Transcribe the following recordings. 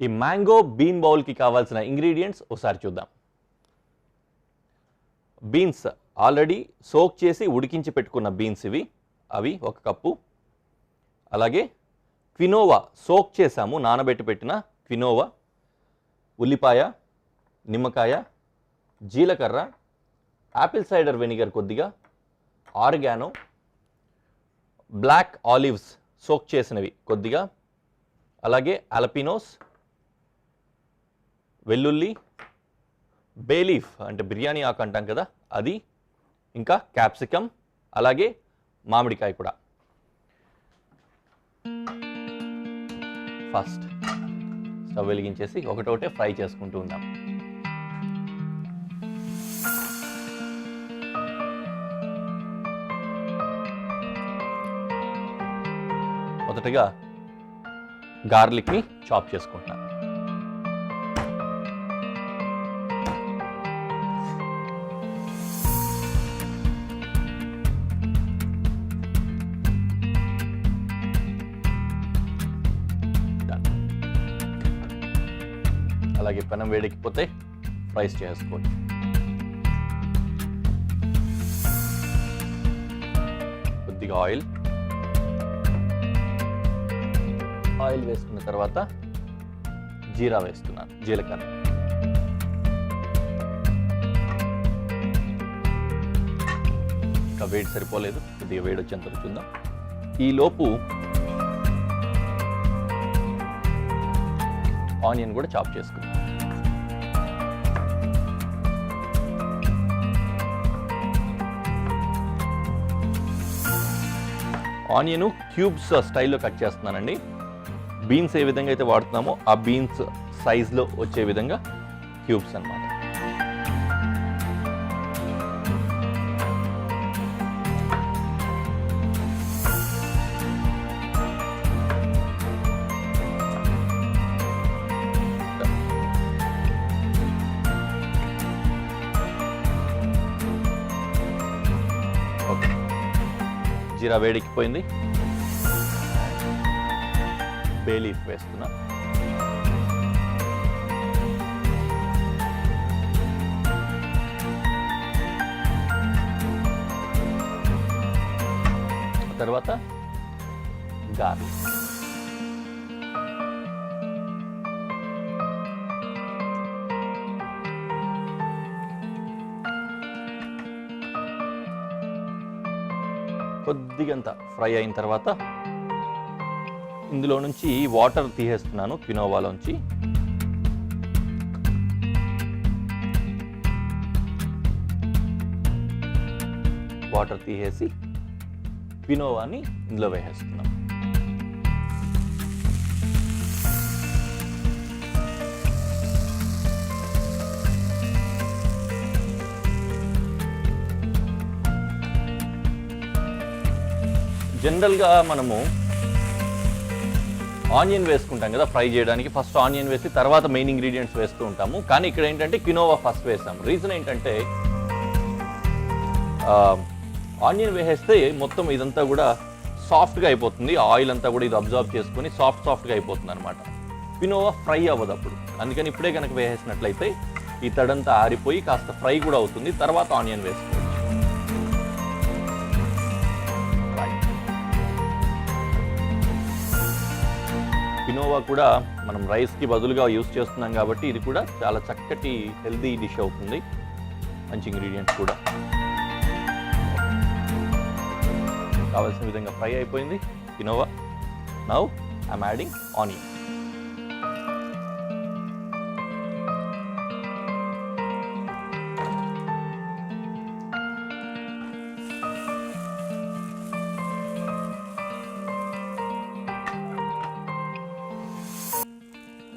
ఈ mango been బౌల్కి కావాల్సిన ingredients ఒకసారి చూద్దాం. బీన్స్ ఆల్రెడీ సోక్ చేసి ఉడికించి పెట్టుకున్న బీన్స్ ఇవి, అవి 1 కప్పు. అలాగే క్వినోవా సోక్ చేసాము, నానబెట్టి పెట్టిన క్వినోవా, ఉల్లిపాయ, నిమ్మకాయ, జీలకర్ర, యాపిల్ సైడర్ వెనిగర్ కొద్దిగా, ఆరిగానో, బ్లాక్ ఆలివ్స్ సోక్ చేసినవి కొద్దిగా, అలాగే అలపినోస్, వెల్లుల్లి, బేలీఫ్ అంటే బిర్యానీ ఆకు అంటాం కదా అది, ఇంకా క్యాప్సికమ్, అలాగే మామిడికాయ కూడా. ఫస్ట్ స్టవ్ వెలిగించేసి ఒకటోటే ఫ్రై చేసుకుంటూ ఉందాం. మొదటగా గార్లిక్ని చాప్ చేసుకుంటాను. అలాగే పెనం వేడెక్కిపోతే ఫ్రైస్ చేసుకోండి. కొద్దిగా ఆయిల్ వేసుకున్న తర్వాత జీరా వేస్తున్నాను, జీలకర్ర. ఇంకా వేడి సరిపోలేదు, కొద్దిగా వేడి వచ్చేంత వరకు చూద్దాం. ఈలోపు ఆనియన్ కూడా చాప్ చేసుకుందాం. ఆనియన్ క్యూబ్స్ స్టైల్లో కట్ చేస్తున్నానండి. బీన్స్ ఏ విధంగా అయితే వాడుతున్నామో ఆ బీన్స్ సైజులో వచ్చే విధంగా క్యూబ్స్ అన్నమాట. ఓకే, జీరా వేడెక్కిపోయింది. బే లీఫ్ వేస్తున్నా. తర్వాత గార్లిక్. కొద్దిగంత ఫ్రై అయిన తర్వాత ఇందులో నుంచి వాటర్ తీసేస్తున్నాను క్వినోవాలోంచి. వాటర్ తీసేసి క్వినోవాని ఇందులో వేసేస్తున్నాం. జనరల్గా మనము ఆనియన్ వేసుకుంటాం కదా ఫ్రై చేయడానికి, ఫస్ట్ ఆనియన్ వేసి తర్వాత మెయిన్ ఇంగ్రీడియంట్స్ వేస్తూ ఉంటాము. కానీ ఇక్కడ ఏంటంటే క్వినోవా ఫస్ట్ వేసాం. రీజన్ ఏంటంటే ఆనియన్ వేసేస్తే మొత్తం ఇదంతా కూడా సాఫ్ట్గా అయిపోతుంది, ఆయిల్ అంతా కూడా ఇది అబ్జర్వ్ చేసుకొని సాఫ్ట్గా అయిపోతుంది అనమాట. క్వినోవా ఫ్రై అవ్వదు అప్పుడు. అందుకని ఇప్పుడే కనుక వేసేసినట్లయితే ఈ తడంతా ఆరిపోయి కాస్త ఫ్రై కూడా అవుతుంది. తర్వాత ఆనియన్ వేసుకోవచ్చు. క్వినోవా కూడా మనం రైస్కి బదులుగా యూస్ చేస్తున్నాం కాబట్టి ఇది కూడా చాలా చక్కటి హెల్దీ డిష్ అవుతుంది. మంచి ఇంగ్రీడియంట్స్ కూడా కావాల్సిన విధంగా ఫ్రై అయిపోయింది quinoa. Now I'm adding onion.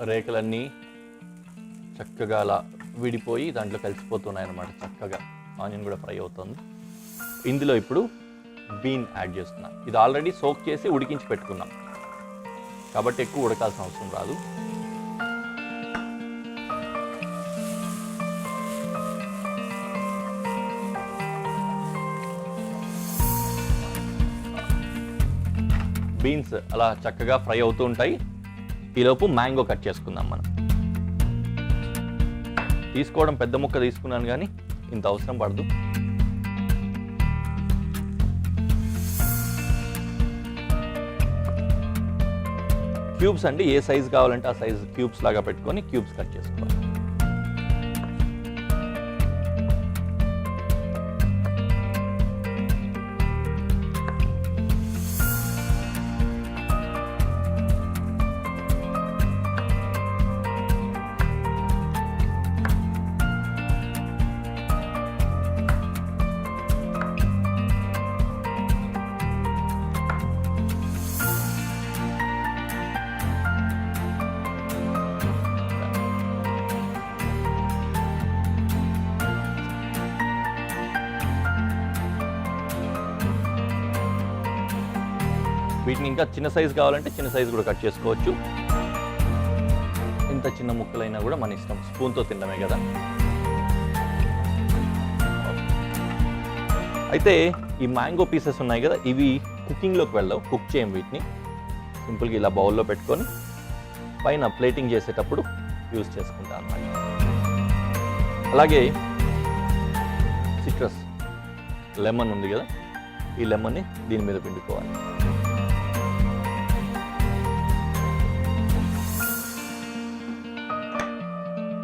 రేఖలన్నీ చక్కగా అలా విడిపోయి దాంట్లో కలిసిపోతున్నాయి అన్నమాట. చక్కగా ఆనియన్ కూడా ఫ్రై అవుతుంది. ఇందులో ఇప్పుడు బీన్ యాడ్ చేస్తున్నాం. ఇది ఆల్రెడీ సోక్ చేసి ఉడికించి పెట్టుకున్నాం కాబట్టి ఎక్కువ ఉడకాల్సిన అవసరం రాదు. బీన్స్ అలా చక్కగా ఫ్రై అవుతూ ఉంటాయి. ఈలోపు మ్యాంగో కట్ చేసుకుందాం మనం. తీసుకోవడం పెద్ద ముక్క తీసుకున్నాను కానీ ఇంత అవసరం పడదు. క్యూబ్స్ అండి, ఏ సైజ్ కావాలంటే ఆ సైజ్ క్యూబ్స్ లాగా పెట్టుకొని క్యూబ్స్ కట్ చేసుకోవాలి. వీటిని ఇంకా చిన్న సైజు కావాలంటే చిన్న సైజు కూడా కట్ చేసుకోవచ్చు. ఇంత చిన్న ముక్కలైనా కూడా మన ఇష్టం, స్పూన్తో తినడమే కదా. అయితే ఈ మ్యాంగో పీసెస్ ఉన్నాయి కదా, ఇవి కుకింగ్లోకి వెళ్ళవు, కుక్ చేయం. వీటిని సింపుల్గా ఇలా బౌల్లో పెట్టుకొని పైన ప్లేటింగ్ చేసేటప్పుడు యూజ్ చేసుకుంటాను అన్నమాట. అలాగే సిట్రస్ లెమన్ ఉంది కదా, ఈ లెమన్ని దీని మీద పిండుకోవాలి.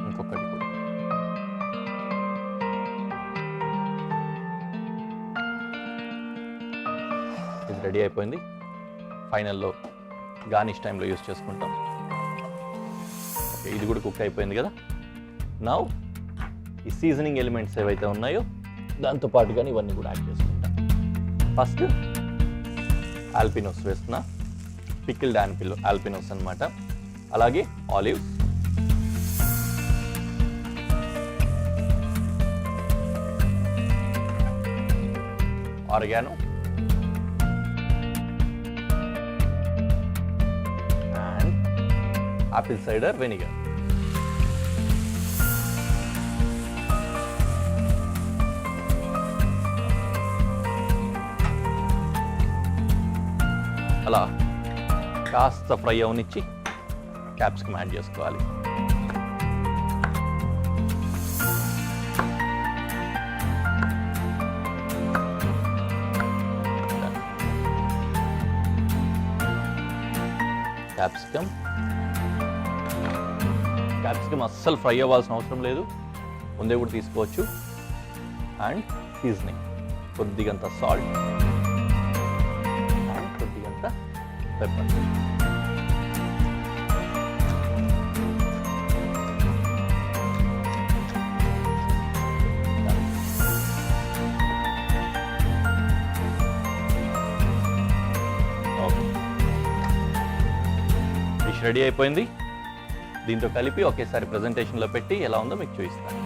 ఇంకొకటి కూడా ఇది రెడీ అయిపోయింది. ఫైనల్లో గార్నిష్ టైంలో యూజ్ చేసుకుంటాం. ఓకే, ఇది కూడా కుక్ అయిపోయింది కదా. నౌ ఈ సీజనింగ్ ఎలిమెంట్స్ ఏవైతే ఉన్నాయో దాంతో పాటుగానే ఇవన్నీ కూడా యాడ్ చేసుకుంటాం. ఫస్ట్ ఆల్పినోస్ వేస్తున్నా, పికిల్డ్ ఆల్పినోస్ అన్నమాట. అలాగే olives, oregano and apple cider vinegar. అలా కాస్త ఫ్రై అవనిచ్చి క్యాప్సికమ్ యాడ్ చేసుకోవాలి. క్యాప్సికమ్ అస్సలు ఫ్రై అవ్వాల్సిన అవసరం లేదు, ముందే కూడా తీసుకోవచ్చు. అండ్ సీజనింగ్, కొద్దిగంత సాల్ట్ అండ్ కొద్దిగంత పెప్పర్. డిష్ రెడీ అయిపోయింది. దీంతో కలిపి ఒకేసారి ప్రెజెంటేషన్లో పెట్టి ఎలా ఉందో మీకు చూపిస్తాను.